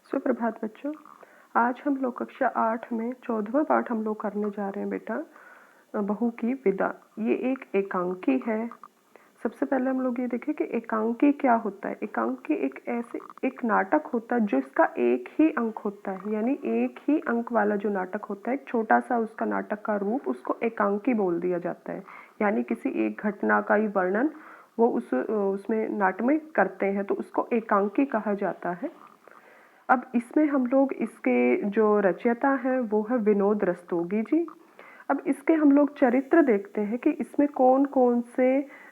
सुप्रभात बच्चों। आज हम लोग कक्षा 8 में 14वां पाठ हम लोग करने जा रहे हैं बेटा, बहू की विदा। ये एक एकांकी है। सबसे पहले हम लोग ये देखें कि एकांकी क्या होता है। एकांकी एक नाटक होता है जो इसका एक ही अंक होता है, यानी एक ही अंक वाला जो नाटक होता है, एक छोटा सा उसका नाटक का रूप, उसको एकांकी बोल दिया जाता है। यानी किसी एक घटना का ही वर्णन वो उसमें नाटक में करते हैं, तो उसको एकांकी कहा जाता है। अब इसमें हम लोग इसके जो रचयिता हैं वो है विनोद रस्तोगी जी। अब इसके हम लोग चरित्र देखते हैं कि इसमें कौन कौन से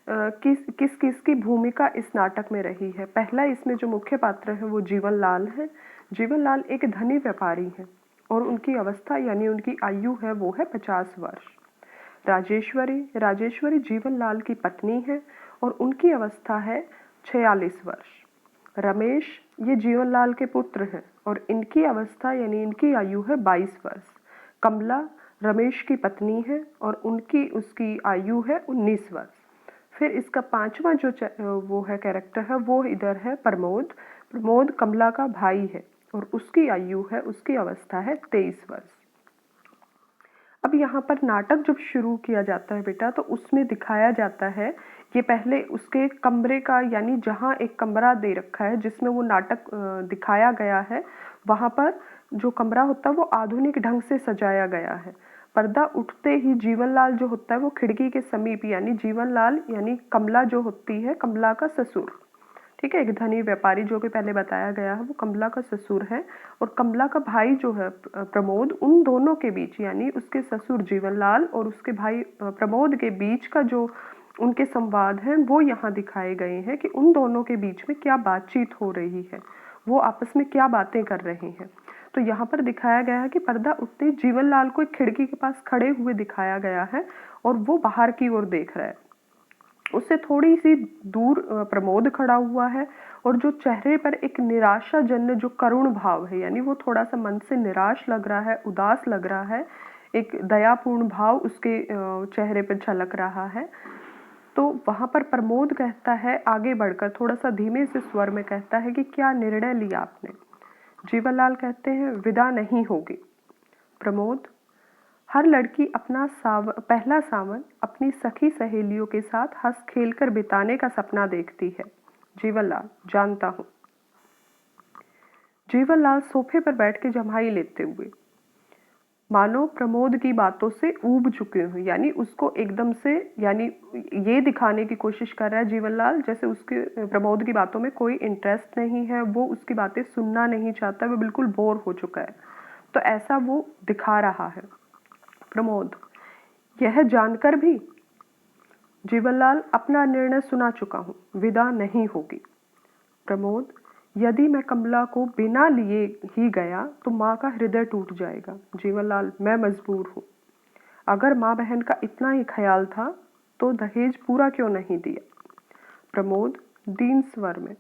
किस किस की भूमिका इस नाटक में रही है। पहला इसमें जो मुख्य पात्र है वो जीवन लाल है। जीवन लाल एक धनी व्यापारी हैं और उनकी अवस्था यानी उनकी आयु है वो है 50 वर्ष। राजेश्वरी जीवन लाल की पत्नी है और उनकी अवस्था है 46 वर्ष। रमेश ये जीवनलाल के पुत्र हैं और इनकी अवस्था यानी इनकी आयु है 22 वर्ष। कमला रमेश की पत्नी है और उसकी आयु है 19 वर्ष। फिर इसका पांचवा जो वो है कैरेक्टर है वो इधर है प्रमोद कमला का भाई है और उसकी आयु है, उसकी अवस्था है 23 वर्ष। अब यहाँ पर नाटक जब शुरू किया जाता है बेटा, तो उसमें दिखाया जाता है, ये पहले उसके कमरे का यानी जहाँ एक कमरा दे रखा है जिसमें वो नाटक दिखाया गया है, वहाँ पर जो कमरा होता है वो आधुनिक ढंग से सजाया गया है। पर्दा उठते ही जीवनलाल जो होता है वो खिड़की के समीप, यानी जीवनलाल यानी कमला जो होती है, कमला का ससुर, ठीक है, एक धनी व्यापारी जो कि पहले बताया गया है, वो कमला का ससुर है। और कमला का भाई जो है प्रमोद, उन दोनों के बीच यानी उसके ससुर जीवनलाल और उसके भाई प्रमोद के बीच का जो उनके संवाद हैं वो यहाँ दिखाए गए हैं कि उन दोनों के बीच में क्या बातचीत हो रही है, वो आपस में क्या बातें कर रहे हैं। तो यहाँ पर दिखाया गया है कि पर्दा उठते ही जीवनलाल को एक खिड़की के पास खड़े हुए दिखाया गया है और वो बाहर की ओर देख रहा है। उससे थोड़ी सी दूर प्रमोद खड़ा हुआ है और जो चेहरे पर एक निराशाजन्य जो करुण भाव है, यानी वो थोड़ा सा मन से निराश लग रहा है, उदास लग रहा है, एक दयापूर्ण भाव उसके चेहरे पर झलक रहा है। तो वहां पर प्रमोद कहता है, आगे बढ़कर थोड़ा सा धीमे से स्वर में कहता है कि क्या निर्णय लिया आपने। जीवनलाल कहते हैं विदा नहीं होगी। प्रमोद, हर लड़की अपना पहला सावन अपनी सखी सहेलियों के साथ हंस खेल कर बिताने का सपना देखती है। जीवनलाल, जानता हूँ। जीवनलाल सोफे पर बैठ के जम्हाई लेते हुए मानो प्रमोद की बातों से ऊब चुके हो, यानी उसको एकदम से, यानी ये दिखाने की कोशिश कर रहा है जीवनलाल जैसे उसके प्रमोद की बातों में कोई इंटरेस्ट नहीं है, वो उसकी बातें सुनना नहीं चाहता, वो बिल्कुल बोर हो चुका है, तो ऐसा वो दिखा रहा है। प्रमोद, यह जानकर भी। जीवनलाल, अपना निर्णय सुना चुका हूँ, विदा नहीं होगी। प्रमोद, यदि मैं कमला को बिना लिए ही गया तो माँ का हृदय टूट जाएगा। जीवनलाल, मैं मजबूर हूँ। अगर माँ बहन का इतना ही ख्याल था तो दहेज पूरा क्यों नहीं दिया। प्रमोद दीन स्वर में,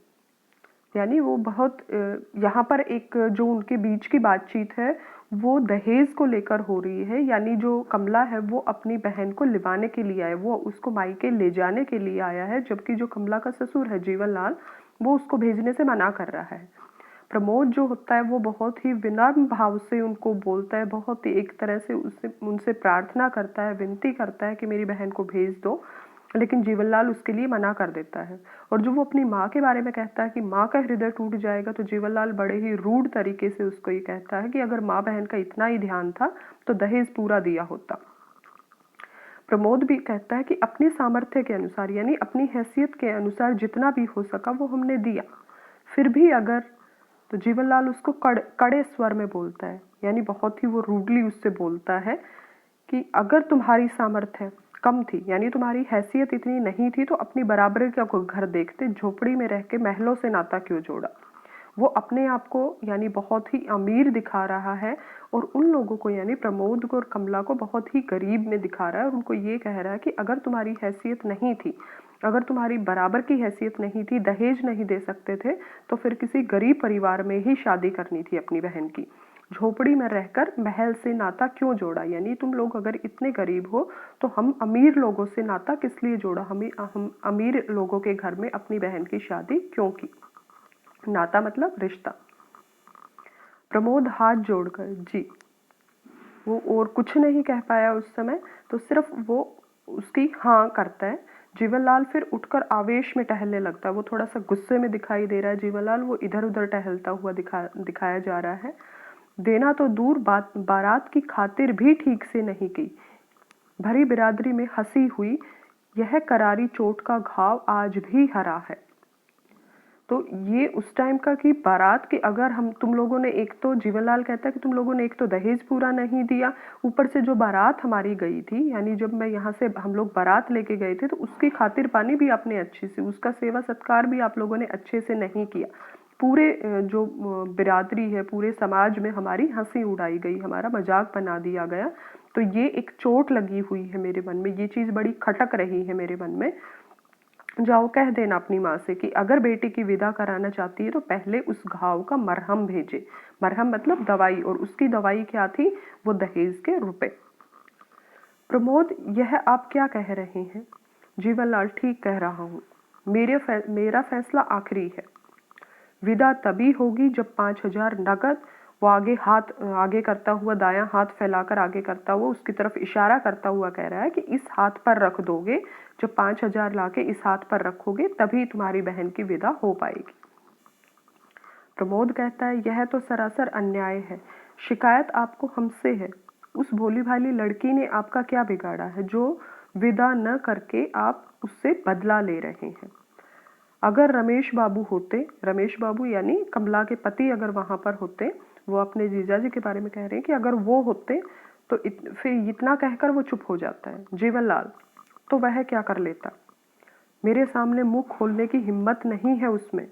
यानी वो बहुत यहाँ पर एक जो उनके बीच की बातचीत है वो दहेज को लेकर हो रही है, यानी जो कमला है वो अपनी बहन को लिवाने के लिए आया, वो उसको मायके ले जाने के लिए आया है, जबकि जो कमला का ससुर है जीवनलाल वो उसको भेजने से मना कर रहा है। प्रमोद जो होता है वो बहुत ही विनम्र भाव से उनको बोलता है, बहुत ही एक तरह से उनसे प्रार्थना करता है, विनती करता है कि मेरी बहन को भेज दो, लेकिन जीवनलाल उसके लिए मना कर देता है। और जो वो अपनी माँ के बारे में कहता है कि माँ का हृदय टूट जाएगा, तो जीवनलाल बड़े ही रूड तरीके से उसको ये कहता है कि अगर माँ बहन का इतना ही ध्यान था तो दहेज पूरा दिया होता। प्रमोद भी कहता है कि अपनी सामर्थ्य के अनुसार यानी अपनी हैसियत के अनुसार जितना भी हो सका वो हमने दिया, फिर भी अगर, तो जीवनलाल उसको कड़े स्वर में बोलता है, यानी बहुत ही वो रूडली उससे बोलता है कि अगर तुम्हारी सामर्थ्य कम थी यानी तुम्हारी हैसियत इतनी नहीं थी तो अपनी बराबरी का कोई घर देखते, झोपड़ी में रह के महलों से नाता क्यों जोड़ा। वो अपने आप को यानी बहुत ही अमीर दिखा रहा है और उन लोगों को यानी प्रमोद को और कमला को बहुत ही गरीब में दिखा रहा है और उनको ये कह रहा है कि अगर तुम्हारी हैसियत नहीं थी, अगर तुम्हारी बराबर की हैसियत नहीं थी, दहेज नहीं दे सकते थे, तो फिर किसी गरीब परिवार में ही शादी करनी थी अपनी बहन की। झोपड़ी में रहकर महल से नाता क्यों जोड़ा, यानी तुम लोग अगर इतने गरीब हो तो हम अमीर लोगों से नाता किस लिए जोड़ा, हम अमीर लोगों के घर में अपनी बहन की शादी क्यों की। नाता मतलब रिश्ता। प्रमोद हाथ जोड़कर जी, वो और कुछ नहीं कह पाया उस समय, तो सिर्फ वो उसकी हाँ करता है। जीवनलाल फिर उठकर आवेश में टहलने लगता है। वो थोड़ा सा गुस्से में दिखाई दे रहा है जीवनलाल, वो इधर उधर टहलता हुआ दिखाया जा रहा है। देना तो दूर, बारात की खातिर भी ठीक से नहीं की। भरी बिरादरी में हंसी हुई। यह करारी चोट का घाव आज भी हरा है। तो ये उस टाइम का कि बारात की, अगर हम तुम लोगों ने, एक तो जीवनलाल कहता है कि तुम लोगों ने एक तो दहेज पूरा नहीं दिया, ऊपर से जो बारात हमारी गई थी, यानी जब मैं यहाँ से हम लोग बारात लेके गए थे, तो उसकी खातिर पानी भी आपने अच्छी से, उसका सेवा सत्कार भी आप लोगों ने अच्छे से नहीं किया। पूरे जो बिरादरी है, पूरे समाज में हमारी हंसी उड़ाई गई, हमारा मजाक बना दिया गया। तो ये एक चोट लगी हुई है मेरे मन में, ये चीज़ बड़ी खटक रही है मेरे मन में। जाओ कह देना अपनी माँ से कि अगर बेटी की विदा कराना चाहती है तो पहले उस घाव का मरहम भेजे। मरहम मतलब दवाई, और उसकी दवाई क्या थी? वो दहेज के रुपए। प्रमोद, यह आप क्या कह रहे हैं? जीवनलाल, ठीक कह रहा हूँ। मेरा फैसला आखिरी है। विदा तभी होगी जब 5,000 नकद। वो आगे करता हुआ, दायां हाथ फैलाकर आगे करता हुआ, उसकी तरफ इशारा करता हुआ कह रहा है कि इस हाथ पर रख दोगे, जब 5,000 लाके इस हाथ पर रखोगे तभी तुम्हारी बहन की विदा हो पाएगी। प्रमोद कहता है, यह तो सरासर अन्याय है। शिकायत आपको हमसे है। उस भोली भाली लड़की ने आपका क्या बिगाड़ा है जो विदा न करके आप उससे बदला ले रहे हैं? अगर रमेश बाबू होते, रमेश बाबू यानी कमला के पति अगर वहां पर होते, वो अपने जीजा जी के बारे में कह रहे हैं कि अगर वो होते तो फिर इतना कहकर वो चुप हो जाता है। जीवनलाल, तो वह क्या कर लेता? मेरे सामने मुंह खोलने की हिम्मत नहीं है उसमें।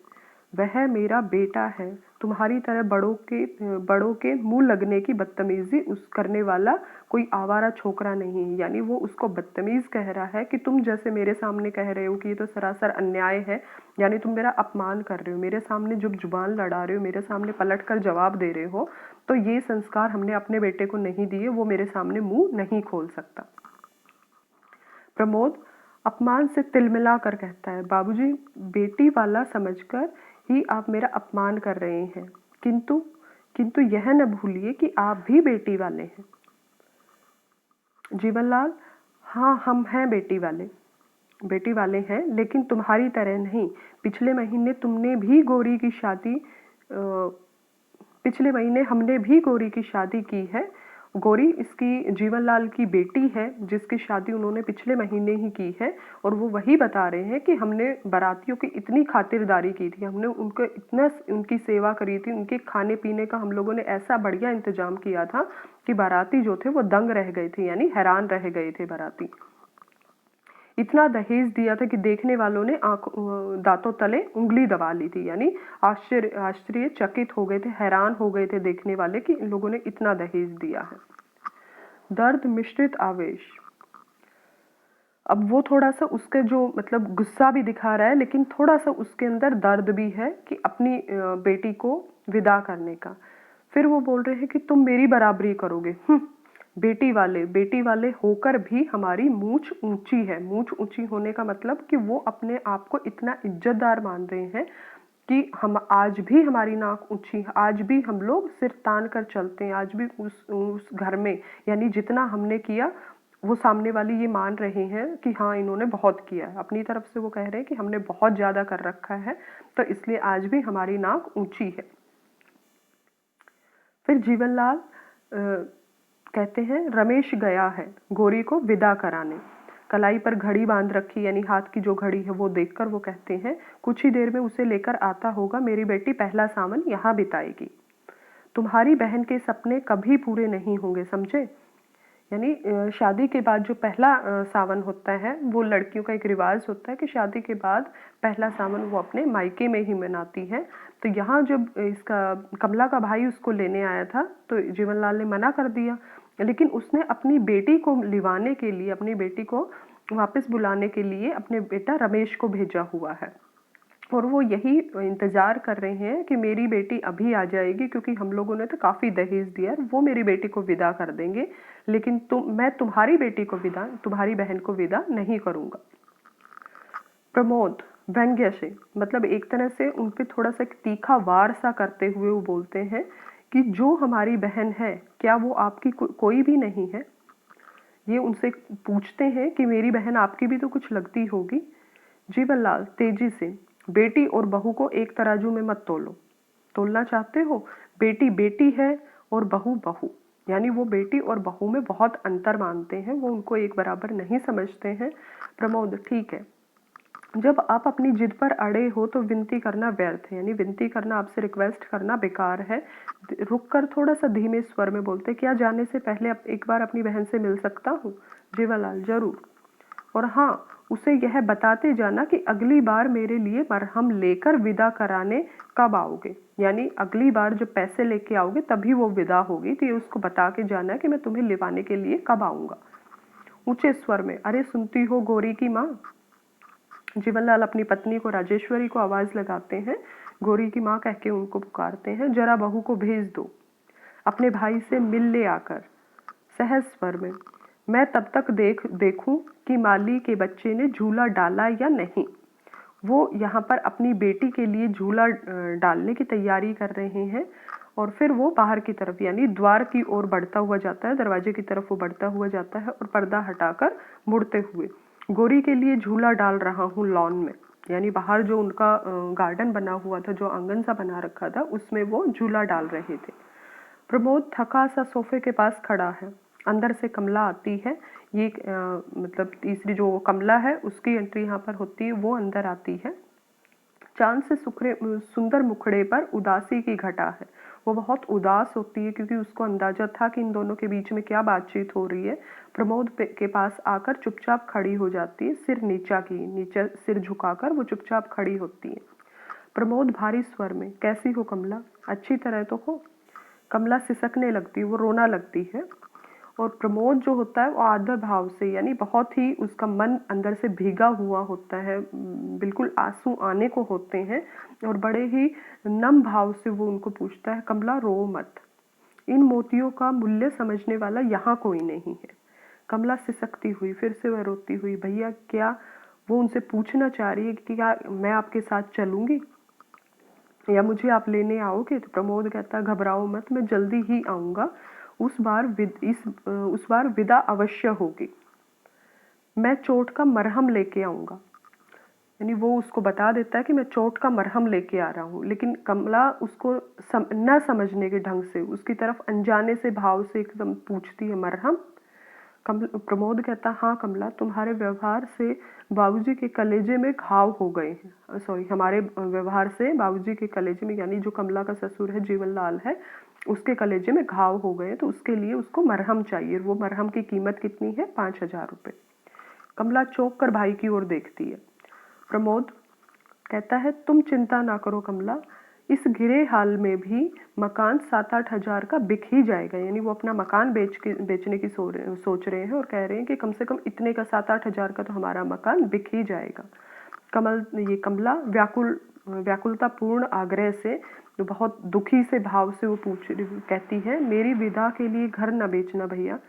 वह मेरा बेटा है। तुम्हारी तरह बड़ों के मुंह लगने की बदतमीजी उस करने वाला कोई आवारा छोकरा नहीं है। यानी वो उसको बदतमीज कह रहा है कि तुम जैसे मेरे सामने कह रहे हो कि ये तो सरासर अन्याय है, यानी तुम मेरा अपमान कर रहे हो, मेरे सामने जब जुबान लड़ा रहे हो, मेरे सामने पलट कर जवाब दे रहे हो, तो ये संस्कार हमने अपने बेटे को नहीं दिए, वो मेरे सामने मुंह नहीं खोल सकता। प्रमोद अपमान से तिलमिला कर कहता है, बाबूजी, बेटी वाला समझकर ही आप मेरा अपमान कर रहे हैं, किंतु किंतु यह न भूलिए कि आप भी बेटी वाले हैं। जीवनलाल, हाँ हम हैं बेटी वाले हैं, लेकिन तुम्हारी तरह नहीं। पिछले महीने हमने भी गौरी की शादी की है। गौरी इसकी जीवनलाल की बेटी है, जिसकी शादी उन्होंने पिछले महीने ही की है। और वो वही बता रहे हैं कि हमने बारातियों की इतनी खातिरदारी की थी, हमने उनको इतना उनकी सेवा करी थी, उनके खाने पीने का हम लोगों ने ऐसा बढ़िया इंतजाम किया था कि बाराती जो थे वो दंग रह गए थे, यानी हैरान रह गए थे बाराती। इतना दहेज दिया था कि देखने वालों ने दांतों तले उंगली दबा ली थी, यानी आश्चर्यचकित हो गए थे, हैरान हो गए थे देखने वाले कि इन लोगों ने इतना दहेज दिया है। दर्द मिश्रित आवेश। अब वो थोड़ा सा उसके जो मतलब गुस्सा भी दिखा रहा है, लेकिन थोड़ा सा उसके अंदर दर्द भी है कि अपनी बेटी को विदा करने का। फिर वो बोल रहे हैं कि तुम मेरी बराबरी करोगे। बेटी वाले होकर भी हमारी मूंछ ऊंची है। मूंछ ऊंची होने का मतलब कि वो अपने आप को इतना इज्जतदार मान रहे हैं कि हम आज भी हमारी नाक ऊंची है, आज भी हम लोग सिर तान कर चलते हैं, आज भी उस घर में, यानी जितना हमने किया वो सामने वाले ये मान रहे हैं कि हाँ इन्होंने बहुत किया है। अपनी तरफ से वो कह रहे हैं कि हमने बहुत ज्यादा कर रखा है, तो इसलिए आज भी हमारी नाक ऊंची है। फिर जीवनलाल कहते हैं, रमेश गया है गौरी को विदा कराने। कलाई पर घड़ी बांध रखी, यानी हाथ की जो घड़ी है वो देखकर वो कहते हैं, कुछ ही देर में उसे लेकर आता होगा, मेरी बेटी पहला सावन यहाँ बिताएगी। तुम्हारी बहन के सपने कभी पूरे नहीं होंगे, समझे? यानी शादी के बाद जो पहला सावन होता है, वो लड़कियों का एक रिवाज होता है कि शादी के बाद पहला सावन वो अपने मायके में ही मनाती है। तो यहाँ जब इसका कमला का भाई उसको लेने आया था तो जीवनलाल ने मना कर दिया, लेकिन उसने अपनी बेटी को लिवाने के लिए, अपनी बेटी को वापस बुलाने के लिए अपने बेटा रमेश को भेजा हुआ है। और वो यही इंतजार कर रहे हैं कि मेरी बेटी अभी आ जाएगी, क्योंकि हम लोगों ने तो काफी दहेज दिया है, वो मेरी बेटी को विदा कर देंगे, लेकिन मैं तुम्हारी बेटी को विदा, तुम्हारी बहन को विदा नहीं करूंगा। प्रमोद व्यंग्य से, मतलब एक तरह से उन पे थोड़ा सा तीखा वार सा करते हुए वो बोलते हैं कि जो हमारी बहन है क्या वो आपकी कोई भी नहीं है। ये उनसे पूछते हैं कि मेरी बहन आपकी भी तो कुछ लगती होगी। जीवनलाल तेजी से, बेटी और बहू को एक तराजू में मत तोलो। तोलना चाहते हो? बेटी बेटी है और बहू बहू, यानी वो बेटी और बहू में बहुत अंतर मानते हैं, वो उनको एक बराबर नहीं समझते हैं। प्रमोद ठीक है, जब आप अपनी जिद पर अड़े हो तो विनती करना व्यर्थ है, यानी विनती करना, आपसे रिक्वेस्ट करना बेकार है। रुक कर थोड़ा सा धीमे स्वर में बोलते, क्या जाने से पहले एक बार अपनी बहन से मिल सकता हूँ? जीवनलाल जरूर, और हाँ, उसे यह बताते जाना कि अगली बार मेरे लिए मरहम लेकर विदा कराने कब आओगे, यानी अगली बार जब पैसे लेके आओगे तभी वो विदा होगी, तो ये उसको बता के जाना कि मैं तुम्हें लिवाने के लिए कब आऊंगा। ऊंचे स्वर में, अरे सुनती हो गौरी की माँ? जीवनलाल अपनी पत्नी को, राजेश्वरी को आवाज लगाते हैं, गौरी की माँ कह के उनको पुकारते हैं। जरा बहू को भेज दो अपने भाई से मिल ले आकर। सहज स्वर में, मैं तब तक देखूं कि माली के बच्चे ने झूला डाला या नहीं। वो यहाँ पर अपनी बेटी के लिए झूला डालने की तैयारी कर रहे हैं, और फिर वो बाहर की तरफ यानी द्वार की ओर बढ़ता हुआ जाता है, दरवाजे की तरफ वो बढ़ता हुआ जाता है और पर्दा हटाकर मुड़ते हुए, गोरी के लिए झूला डाल रहा हूँ लॉन में, यानी बाहर जो उनका गार्डन बना हुआ था, जो आंगन सा बना रखा था, उसमें वो झूला डाल रहे थे। प्रमोद थका सा सोफे के पास खड़ा है। अंदर से कमला आती है। ये मतलब तीसरी जो कमला है उसकी एंट्री यहाँ पर होती है, वो अंदर आती है। चांद से सुंदर मुखड़े पर उदासी की घटा है। वो बहुत उदास होती है क्योंकि उसको अंदाजा था कि इन दोनों के बीच में क्या बातचीत हो रही है। प्रमोद के पास आकर चुपचाप खड़ी हो जाती है, सिर नीचे सिर झुकाकर वो चुपचाप खड़ी होती है। प्रमोद भारी स्वर में, कैसी हो कमला? अच्छी तरह तो हो? कमला सिसकने लगती है, वो रोना लगती है। और प्रमोद जो होता है वो आदर भाव से, यानी बहुत ही उसका मन अंदर से भीगा हुआ होता है, बिल्कुल आंसू आने को होते हैं, और बड़े ही नम भाव से वो उनको पूछता है, कमला रो मत, इन मोतियों का मूल्य समझने वाला यहाँ कोई नहीं है। कमला सिसकती हुई फिर से वह रोती हुई, भैया क्या, वो उनसे पूछना चाह रही है कि क्या मैं आपके साथ चलूंगी या मुझे आप लेने आओगे? तो प्रमोद कहता है, घबराओ मत, मैं जल्दी ही आऊंगा। उस बार विदा अवश्य होगी। मैं चोट का मरहम लेके आऊंगा, यानी वो उसको बता देता है कि मैं चोट का मरहम लेके आ रहा हूँ, लेकिन कमला उसको न समझने के ढंग से उसकी तरफ अनजाने से भाव से एकदम पूछती है, मरहम? प्रमोद कहता, हाँ कमला, तुम्हारे व्यवहार से बाबूजी के कलेजे में घाव हो गए हैं। सॉरी, हमारे व्यवहार से बाबूजी के कलेजे में, यानी जो कमला का ससुर है जीवनलाल है, उसके कलेजे में घाव हो गए, तो उसके लिए उसको मरहम चाहिए। वो मरहम की कीमत कितनी है? 5,000 रुपये। कमला चौंक कर भाई की ओर देखती है। प्रमोद कहता है, तुम चिंता ना करो कमला, इस घिरे हाल में भी मकान 7-8 हजार का बिक ही जाएगा, यानी वो अपना मकान बेचने की सोच रहे हैं और कह रहे हैं कि कम से कम इतने का 7-8 हजार का तो हमारा मकान बिक ही जाएगा। कमला व्याकुलता पूर्ण आग्रह से, बहुत दुखी से भाव से वो कहती है, मेरी विदा के लिए घर न बेचना भैया,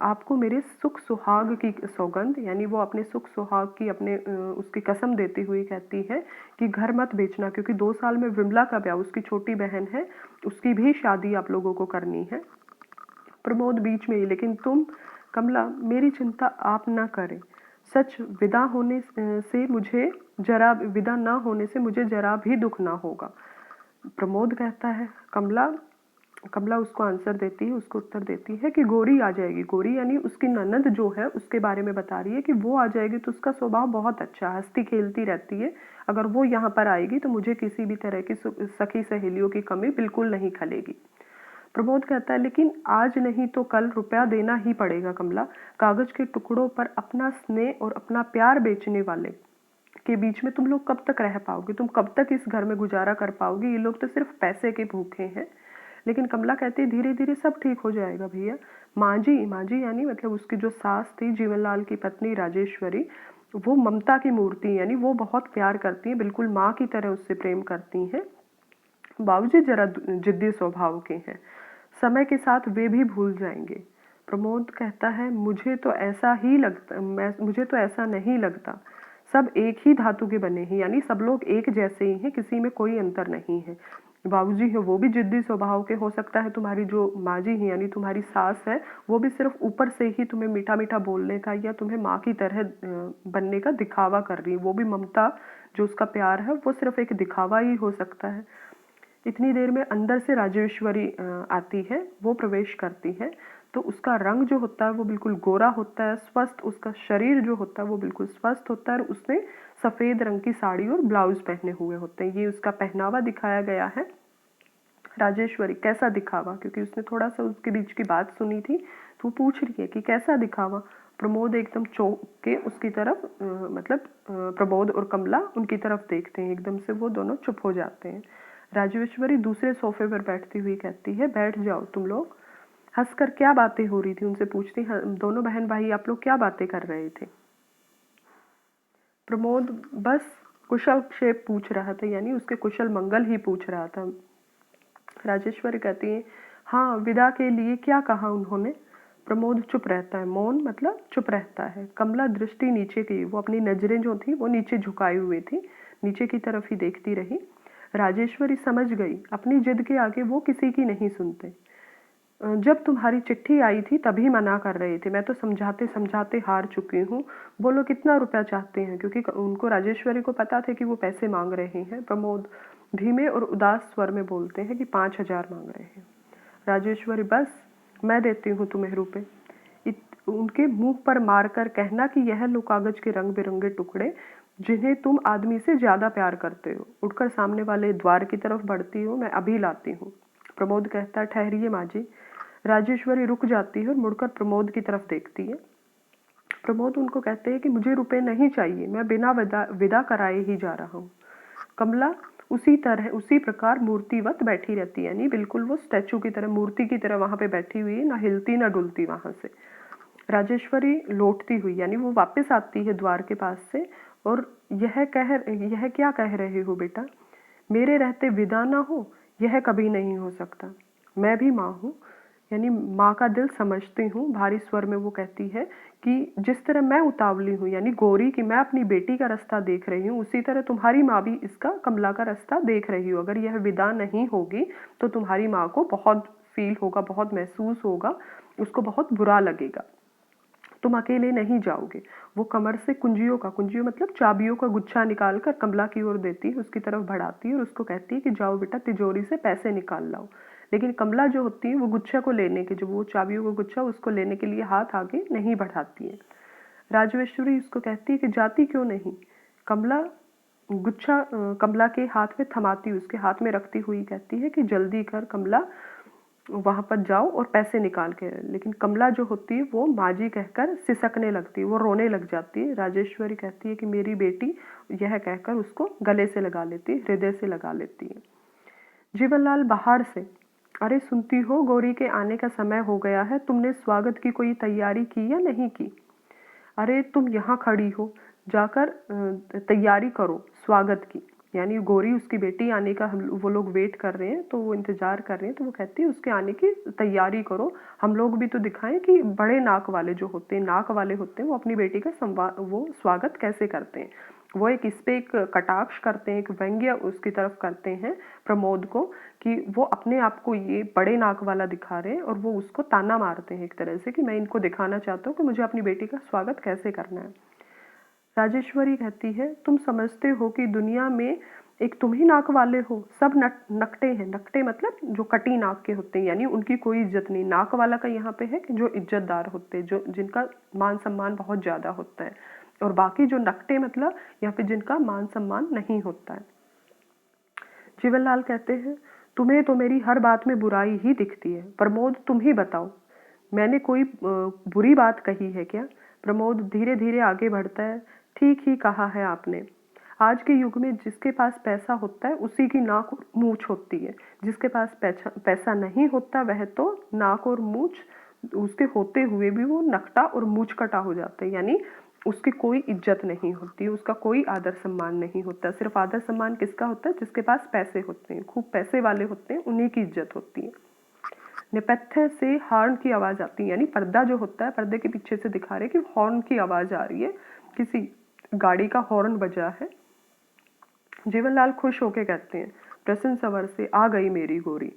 आपको मेरे सुख सुहाग की सौगंध, यानी वो अपने सुख सुहाग की उसकी कसम देती हुई कहती है कि घर मत बेचना, क्योंकि 2 साल में विमला का ब्याह, उसकी छोटी बहन है, उसकी भी शादी आप लोगों को करनी है। प्रमोद बीच में ही, लेकिन तुम कमला, मेरी चिंता आप ना करें, सच विदा ना होने से मुझे जरा भी दुख ना होगा। प्रमोद कहता है, कमला उसको आंसर देती है, उसको उत्तर देती है कि गोरी आ जाएगी। गोरी यानी उसकी ननद जो है, उसके बारे में बता रही है कि वो आ जाएगी, तो उसका स्वभाव बहुत अच्छा, हंसती खेलती रहती है। अगर वो यहाँ पर आएगी तो मुझे किसी भी तरह की सखी सहेलियों की कमी बिल्कुल नहीं खलेगी। प्रमोद कहता है, लेकिन आज नहीं तो कल रुपया देना ही पड़ेगा कमला। कागज के टुकड़ों पर अपना स्नेह और अपना प्यार बेचने वाले के बीच में तुम लोग कब तक रह पाओगे? तुम कब तक इस घर में गुजारा कर पाओगे? ये लोग तो सिर्फ पैसे के भूखे हैं। लेकिन कमला कहती है, धीरे धीरे सब ठीक हो जाएगा भैया। माँ जी यानी मतलब उसकी जो सास थी, जीवनलाल की पत्नी राजेश्वरी, वो ममता की मूर्ति, यानी वो बहुत प्यार करती है, बिल्कुल माँ की तरह उससे प्रेम करती हैं। बाबूजी जरा जिद्दी स्वभाव के हैं, समय के साथ वे भी भूल जाएंगे। प्रमोद कहता है, मुझे तो ऐसा नहीं लगता, सब एक ही धातु के बने हैं, यानी सब लोग एक जैसे ही हैं, किसी में कोई अंतर नहीं है। बाबूजी है वो भी जिद्दी स्वभाव के, हो सकता है तुम्हारी जो माँ जी है यानी तुम्हारी सास है वो भी सिर्फ ऊपर से ही तुम्हें मीठा मीठा बोलने का या तुम्हें माँ की तरह बनने का दिखावा कर रही है। वो भी ममता जो उसका प्यार है वो सिर्फ एक दिखावा ही हो सकता है। इतनी देर में अंदर से राजेश्वरी आती है, वो प्रवेश करती है। तो उसका रंग जो होता है वो बिल्कुल गोरा होता है, स्वस्थ, उसका शरीर जो होता है वो बिल्कुल स्वस्थ होता है और उसने सफ़ेद रंग की साड़ी और ब्लाउज पहने हुए होते हैं। ये उसका पहनावा दिखाया गया है। राजेश्वरी कैसा दिखावा, क्योंकि उसने थोड़ा सा उसके बीच की बात सुनी थी तो वो पूछ रही है कि कैसा दिखावा। प्रमोद एकदम चौंक के उसकी तरफ प्रमोद और कमला उनकी तरफ देखते हैं। एकदम से वो दोनों चुप हो जाते हैं। राजेश्वरी दूसरे सोफे पर बैठती हुई कहती है, बैठ जाओ तुम लोग। हंसकर क्या बातें हो रही थी उनसे पूछती, दोनों बहन भाई आप लोग क्या बातें कर रहे थे। प्रमोद बस कुशल क्षेम पूछ रहा था, यानी उसके कुशल मंगल ही पूछ रहा था। राजेश्वरी कहती है, हाँ विदा के लिए क्या कहा उन्होंने। प्रमोद चुप रहता है, मौन मतलब चुप रहता है। कमला दृष्टि नीचे की, वो अपनी नजरें जो थी वो नीचे झुकाई हुई थी, नीचे की तरफ ही देखती रही। राजेश्वरी समझ गई अपनी जिद के आगे वो किसी की नहीं सुनते। जब तुम्हारी चिट्ठी आई थी तभी मना कर रहे थे, मैं तो समझाते समझाते हार चुकी हूँ। बोलो कितना रुपया चाहते हैं, क्योंकि उनको राजेश्वरी को पता था कि वो पैसे मांग रहे हैं। प्रमोद धीमे और उदास स्वर में बोलते हैं कि 5,000 मांग रहे हैं। राजेश्वरी बस मैं देती हूँ तुम्हें रुपए। उनके मुंह पर मारकर कहना कि यह लो कागज के रंग बिरंगे टुकड़े जिन्हें तुम आदमी से ज्यादा प्यार करते हो। उठकर सामने वाले द्वार की तरफ बढ़ती हो, मैं अभी लाती हूँ। प्रमोद कहता है, ठहरिए माँ जी। राजेश्वरी रुक जाती है और मुड़कर प्रमोद की तरफ देखती है। प्रमोद उनको कहते हैं कि मुझे रुपए नहीं चाहिए, मैं बिना विदा कराए ही जा रहा हूँ। कमला उसी प्रकार मूर्तिवत बैठी रहती है, यानी बिल्कुल वो स्टैचू की तरह, मूर्ति की तरह वहां पे बैठी हुई है, ना हिलती ना डुलती वहां से। राजेश्वरी लौटती हुई, यानी वो वापस आती है द्वार के पास से और यह क्या कह रहे हो बेटा, मेरे रहते विदा ना हो, यह कभी नहीं हो सकता। मैं भी माँ हूँ, यानी माँ का दिल समझती हूँ। भारी स्वर में वो कहती है कि जिस तरह मैं उतावली हूँ, यानी गोरी की मैं अपनी बेटी का रास्ता देख रही हूँ, उसी तरह तुम्हारी माँ भी इसका, कमला का रास्ता देख रही हो। अगर यह विदा नहीं होगी तो तुम्हारी माँ को बहुत फील होगा, बहुत महसूस होगा, उसको बहुत बुरा लगेगा। तुम अकेले नहीं जाओगे। वो कमर से कुंजियों मतलब चाबियों का गुच्छा निकालकर कमला की ओर देती है, उसकी तरफ बढ़ाती है और उसको कहती है कि जाओ बेटा तिजोरी से पैसे निकाल लाओ। लेकिन कमला जो होती है वो गुच्छा को लेने के, जो वो चाबियों का गुच्छा उसको लेने के लिए हाथ आगे नहीं बढ़ाती है। राजेश्वरी उसको कहती है कि जाती क्यों नहीं। कमला गुच्छा कमला के हाथ में थमाती, उसके हाथ में रखती हुई कहती है कि जल्दी कर कमला, वहां पर जाओ और पैसे निकाल के। लेकिन कमला जो होती है वो माँ जी कहकर सिसकने लगती है, वो रोने लग जाती है। राजेश्वरी कहती है कि मेरी बेटी, यह कहकर उसको गले से लगा लेती है, हृदय से लगा लेती है। जीवनलाल बाहर से, अरे सुनती हो गौरी के आने का समय हो गया है, तुमने स्वागत की कोई तैयारी की या नहीं की। अरे तुम यहाँ खड़ी हो, जाकर तैयारी करो स्वागत की। यानी गौरी, उसकी बेटी आने का वो लोग वेट कर रहे हैं, तो वो इंतजार कर रहे हैं, तो वो कहती है उसके आने की तैयारी करो। हम लोग भी तो दिखाएं कि बड़े नाक वाले जो होते हैं, नाक वाले होते हैं, वो अपनी बेटी का वो स्वागत कैसे करते हैं। वो इस पे एक कटाक्ष करते हैं, एक व्यंग्य उसकी तरफ करते हैं प्रमोद को, कि वो अपने आप को ये बड़े नाक वाला दिखा रहे हैं और वो उसको ताना मारते हैं एक तरह से कि मैं इनको दिखाना चाहता हूँ कि मुझे अपनी बेटी का स्वागत कैसे करना है। राजेश्वरी कहती है, तुम समझते हो कि दुनिया में एक तुम ही नाक वाले हो, सब नकटे हैं। नकटे मतलब जो कटी नाक के होते हैं, यानी उनकी कोई इज्जत नहीं। नाक वाला का यहाँ पे है कि जो इज्जतदार होते हैं, जो जिनका मान सम्मान बहुत ज्यादा होता है, और बाकी जो नकटे मतलब यहाँ पे जिनका मान सम्मान नहीं होता है। जीवनलाल कहते हैं, तुम्हें तो मेरी हर बात में बुराई ही दिखती है। प्रमोद तुम ही बताओ, मैंने कोई बुरी बात कही है क्या। प्रमोद धीरे धीरे आगे बढ़ता है, ठीक ही कहा है आपने। आज के युग में जिसके पास पैसा होता है उसी की नाक और मूछ होती है, जिसके पास पैसा नहीं होता वह तो नाक और मूछ उसके होते हुए भी वो नकटा और मूछ कटा हो जाता है, यानी उसकी कोई इज्जत नहीं होती, उसका कोई आदर सम्मान नहीं होता। सिर्फ आदर सम्मान किसका होता है, जिसके पास पैसे होते हैं, खूब पैसे वाले होते हैं, उन्हीं की इज्जत होती है। नेपथ्य से हॉर्न की आवाज आती है, यानी पर्दा जो होता है, पर्दे के पीछे से दिखा रहे कि हॉर्न की आवाज आ रही है, किसी गाड़ी का हॉर्न बजा है। जीवनलाल खुश होके कहते हैं, प्रसन्न सवर से आ गई मेरी गोरी।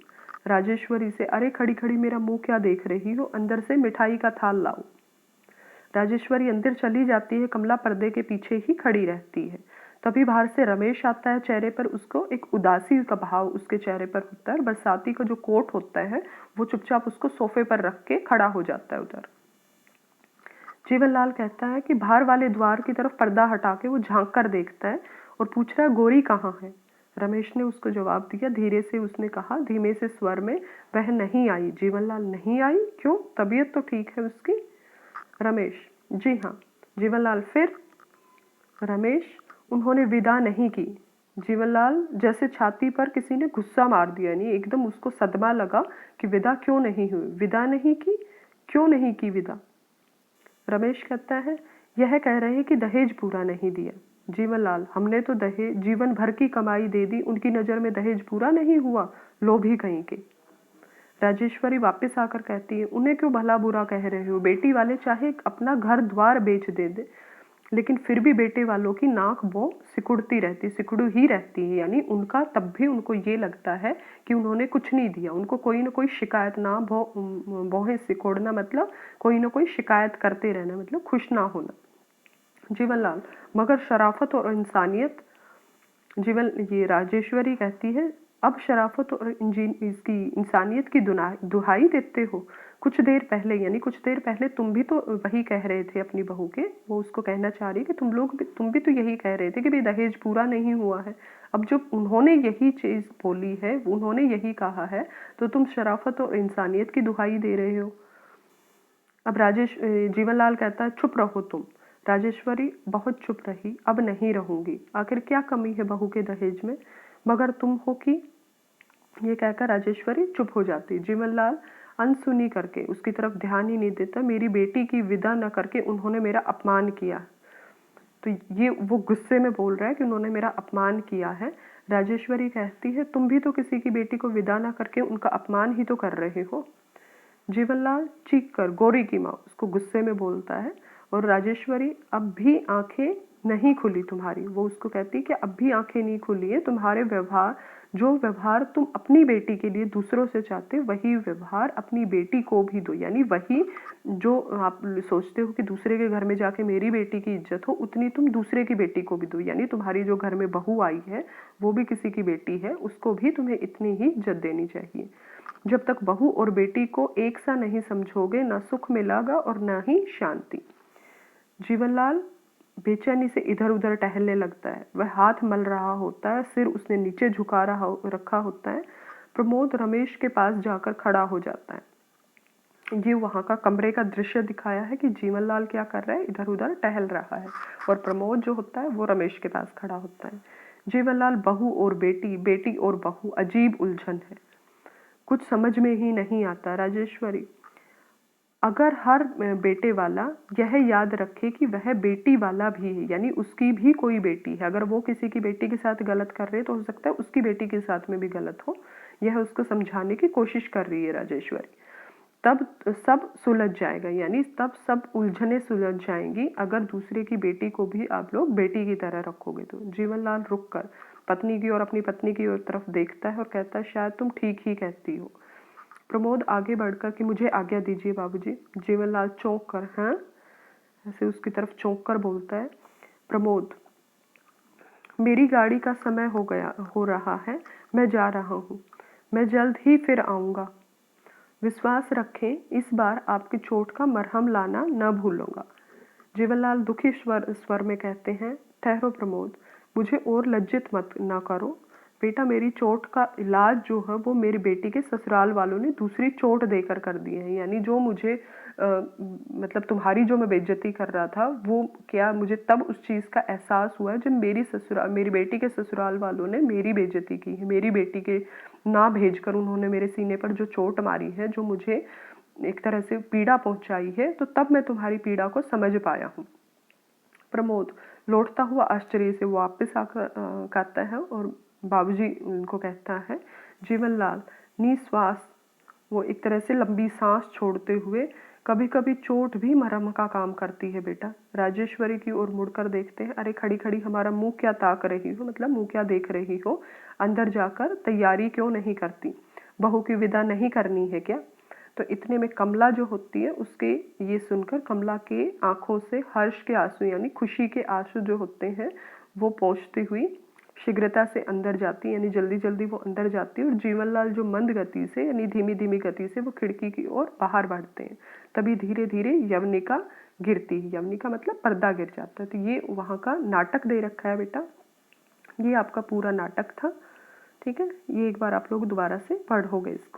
राजेश्वरी से, अरे खड़ी खड़ी मेरा मुंह क्या देख रही हो, अंदर से मिठाई का थाल लाओ। राजेश्वरी अंदर चली जाती है, कमला पर्दे के पीछे ही खड़ी रहती है। तभी बाहर से रमेश आता है, चेहरे पर उसको एक उदासी का भाव उसके चेहरे पर होता है। बरसाती का जो कोट होता है वो चुपचाप उसको सोफे पर रख के खड़ा हो जाता है उधर। जीवनलाल कहता है कि बाहर वाले द्वार की तरफ पर्दा हटा के वो झांक कर देखता है और पूछ रहा है, गोरी कहाँ है। रमेश ने उसको जवाब दिया। धीरे से उसने कहा, धीमे से स्वर में, वह नहीं आई। जीवनलाल, नहीं आई? क्यों, तबीयत तो ठीक है उसकी। रमेश, जी हाँ। जीवनलाल, फिर? रमेश, उन्होंने विदा नहीं की। जीवनलाल, जैसे छाती पर किसी ने गुस्सा मार दिया, यानी एकदम उसको सदमा लगा कि विदा क्यों नहीं हुई, विदा नहीं की, क्यों नहीं की विदा। रमेश कहता है, यह कह रहे हैं कि दहेज पूरा नहीं दिया। जीवनलाल, हमने तो दहेज जीवन भर की कमाई दे दी, उनकी नजर में दहेज पूरा नहीं हुआ, लोभी कहीं के। राजेश्वरी वापस आकर कहती है, उन्हें क्यों भला बुरा कह रहे हो, बेटी वाले चाहे अपना घर द्वार बेच दे लेकिन फिर भी बेटे वालों की नाक वो सिकुड़ती रहती, सिकुड़ू ही रहती है। यानी उनका तब भी उनको ये लगता है कि उन्होंने कुछ नहीं दिया, उनको कोई ना कोई शिकायत ना भौहें सिकोड़ना मतलब कोई ना कोई शिकायत करते रहना, मतलब खुश ना होना। जीवनलाल, मगर शराफत और इंसानियत। ये राजेश्वरी कहती है, अब शराफत और इसकी इंसानियत की दुहाई देते हो। कुछ देर पहले, यानी कुछ देर पहले तुम भी तो वही कह रहे थे अपनी बहू के। वो उसको कहना चाह रही कि तुम भी तो यही कह रहे थे कि भाई दहेज पूरा नहीं हुआ है। अब जब उन्होंने यही चीज बोली है, उन्होंने यही कहा है, तो तुम शराफत और इंसानियत की दुहाई दे रहे हो। अब जीवनलाल कहता है, चुप रहो तुम। राजेश्वरी बहुत चुप रही। अब नहीं रहूंगी, आखिर क्या कमी है बहू के दहेज में, मगर तुम हो कि। ये कहकर राजेश्वरी चुप हो जाती। जीवनलाल अनसुनी करके उसकी तरफ ध्यान ही नहीं देता। मेरी बेटी की विदा न करके उन्होंने मेरा अपमान किया। तो ये वो गुस्से में बोल रहा है कि उन्होंने मेरा अपमान किया है। राजेश्वरी कहती है, तुम भी तो किसी की बेटी को विदा न करके उनका अपमान ही तो कर रहे हो। जीवनलाल चीख कर, गौरी की माँ, उसको गुस्से में बोलता है। और राजेश्वरी, अब भी आंखें नहीं खुली तुम्हारी। वो उसको कहती है कि अब भी आंखें नहीं खुली है, तुम्हारे व्यवहार, जो व्यवहार तुम अपनी बेटी के लिए दूसरों से चाहते, वही व्यवहार अपनी बेटी को भी दो। यानी वही जो आप सोचते हो कि दूसरे के घर में जाके मेरी बेटी की इज्जत हो, उतनी तुम दूसरे की बेटी को भी दो। यानी तुम्हारी जो घर में बहू आई है वो भी किसी की बेटी है, उसको भी तुम्हें इतनी ही इज्जत देनी चाहिए। जब तक बहू और बेटी को एक सा नहीं समझोगे, न सुख मिलेगा और न ही शांति। जीवनलाल बेचैनी से इधर उधर टहलने लगता है। वह हाथ मल रहा होता है, सिर उसने नीचे झुका रखा होता है। प्रमोद रमेश के पास जाकर खड़ा हो जाता है। ये वहाँ का कमरे का दृश्य दिखाया है कि जीवनलाल क्या कर रहा है, इधर उधर टहल रहा है, और प्रमोद जो होता है वो रमेश के पास खड़ा होता है। जीवनलाल, बहू और बेटी, बेटी और बहू, अजीब उलझन है, कुछ समझ में ही नहीं आता। राजेश्वरी, अगर हर बेटे वाला यह याद रखे कि वह बेटी वाला भी है, यानी उसकी भी कोई बेटी है, अगर वो किसी की बेटी के साथ गलत कर रहे तो हो सकता है उसकी बेटी के साथ में भी गलत हो, यह उसको समझाने की कोशिश कर रही है राजेश्वरी। तब सब सुलझ जाएगा, यानी तब सब उलझने सुलझ जाएंगी अगर दूसरे की बेटी को भी आप लोग बेटी की तरह रखोगे तो। जीवनलाल रुक कर पत्नी की और अपनी पत्नी की ओर तरफ देखता है और कहता है, शायद तुम ठीक ही कहती हो। प्रमोद आगे बढ़कर कि मुझे आज्ञा दीजिए बाबूजी। जीवनलाल चौंक कर, हाँ, ऐसे उसकी तरफ चौंक कर बोलता है। प्रमोद, मेरी गाड़ी का समय हो रहा है, मैं जा रहा हूँ, मैं जल्द ही फिर आऊँगा। विश्वास रखें, इस बार आपकी चोट का मरहम लाना न भूलूंगा। जीवनलाल दुखी स्वर में कहते हैं, ठहरो प्रमोद, मुझे और लज्जित मत ना करो। बेटा, मेरी चोट का इलाज जो है वो मेरी बेटी के ससुराल वालों ने दूसरी चोट देकर कर दी है। यानी जो मुझे मतलब तुम्हारी जो मैं बेइज्जती कर रहा था, वो क्या मुझे तब उस चीज़ का एहसास हुआ जब मेरी बेटी के ससुराल वालों ने मेरी बेइज्जती की है। मेरी बेटी के ना भेजकर उन्होंने मेरे सीने पर जो चोट मारी है, जो मुझे एक तरह से पीड़ा पहुंचाई है, तो तब मैं तुम्हारी पीड़ा को समझ पाया हूँ। प्रमोद लौटता हुआ आश्चर्य से वापस आकर कहता है और बाबूजी उनको कहता है। जीवनलाल निश्वास, वो एक तरह से लंबी सांस छोड़ते हुए कभी कभी चोट भी मरहम का काम करती है बेटा। राजेश्वरी की ओर मुड़कर देखते हैं। अरे खड़ी खड़ी हमारा मुंह क्या ताक रही हो, मतलब मुंह क्या देख रही हो, अंदर जाकर तैयारी क्यों नहीं करती, बहू की विदा नहीं करनी है क्या। तो इतने में कमला जो होती है, उसके ये सुनकर कमला के आंखों से हर्ष के आंसू यानी खुशी के आंसू जो होते हैं वो पोंछती हुई शीघ्रता से अंदर जाती, यानी जल्दी जल्दी वो अंदर जाती है। और जीवनलाल जो मंद गति से यानी धीमी धीमी गति से वो खिड़की की ओर बाहर बढ़ते हैं। तभी धीरे धीरे यवनिका गिरती है। यवनिका मतलब पर्दा गिर जाता है। तो ये वहाँ का नाटक दे रखा है बेटा, ये आपका पूरा नाटक था। ठीक है, ये एक बार आप लोग दोबारा से पढ़ोगे इसको।